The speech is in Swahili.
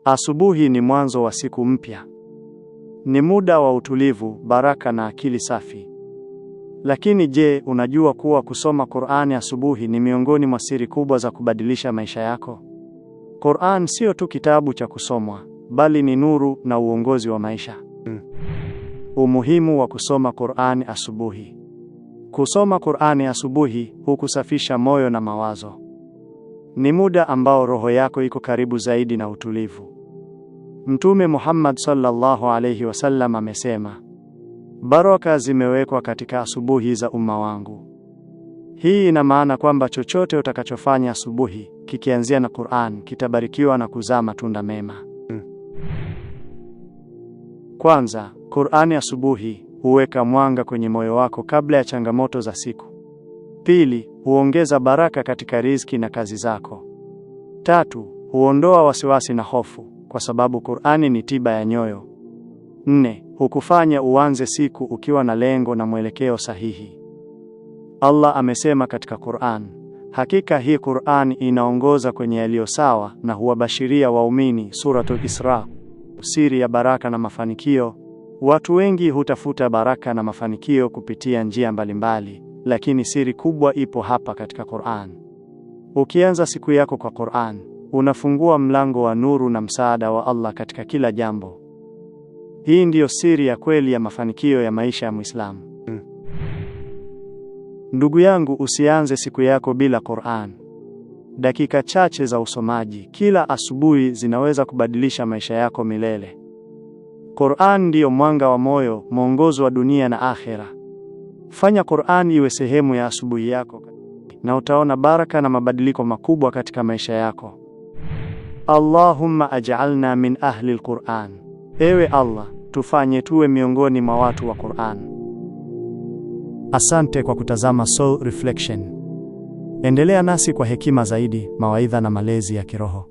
Asubuhi ni mwanzo wa siku mpya. Ni muda wa utulivu, baraka na akili safi. Lakini je, unajua kuwa kusoma Qur'ani asubuhi ni miongoni mwa siri kubwa za kubadilisha maisha yako? Qur'an sio tu kitabu cha kusomwa, bali ni nuru na uongozi wa maisha. Umuhimu wa kusoma Qur'ani asubuhi. Kusoma Qur'ani asubuhi hukusafisha moyo na mawazo. Ni muda ambao roho yako iko karibu zaidi na utulivu. Mtume Muhammad sallallahu alayhi wasallam amesema, baraka zimewekwa katika asubuhi za umma wangu. Hii ina maana kwamba chochote utakachofanya asubuhi, kikianzia na Qur'an, kitabarikiwa na kuzaa matunda mema. Kwanza, Qur'ani asubuhi huweka mwanga kwenye moyo wako kabla ya changamoto za siku. Pili, huongeza baraka katika riziki na kazi zako. Tatu, huondoa wasiwasi na hofu, kwa sababu Qur'ani ni tiba ya nyoyo. 4, hukufanya uanze siku ukiwa na lengo na mwelekeo sahihi. Allah amesema katika Qur'an, hakika hii Qur'an inaongoza kwenye yaliyo sawa na huwabashiria waumini. Suratul Isra. Siri ya baraka na mafanikio. Watu wengi hutafuta baraka na mafanikio kupitia njia mbalimbali, lakini siri kubwa ipo hapa katika Qur'an. Ukianza siku yako kwa Qur'an, unafungua mlango wa nuru na msaada wa Allah katika kila jambo. Hii ndiyo siri ya kweli ya mafanikio ya maisha ya Muislamu. Ndugu yangu, usianze siku yako bila Qur'an. Dakika chache za usomaji kila asubuhi zinaweza kubadilisha maisha yako milele. Qur'an ndiyo mwanga wa moyo, mwongozo wa dunia na akhera. Fanya Qur'an iwe sehemu ya asubuhi yako, na utaona baraka na mabadiliko makubwa katika maisha yako. Allahumma aj'alna min ahli al-Qur'an. Ewe Allah, tufanye tuwe miongoni mwa watu wa Qur'an. Asante kwa kutazama Soul Reflection. Endelea nasi kwa hekima zaidi, mawaidha na malezi ya kiroho.